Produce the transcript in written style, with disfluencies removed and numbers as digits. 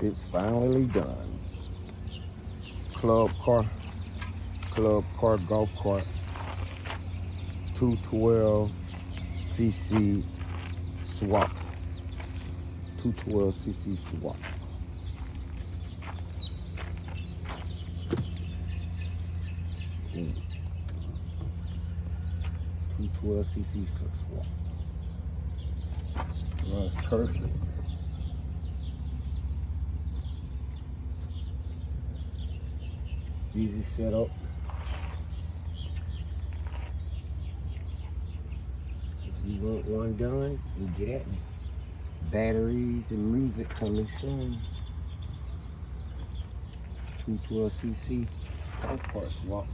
It's finally done. Club car golf cart, 212cc swap. 212cc swap. Ooh. 212cc swap. Runs perfect. Easy setup. If you want one done, you get at me. Batteries and music coming soon. 212cc golf cart swap.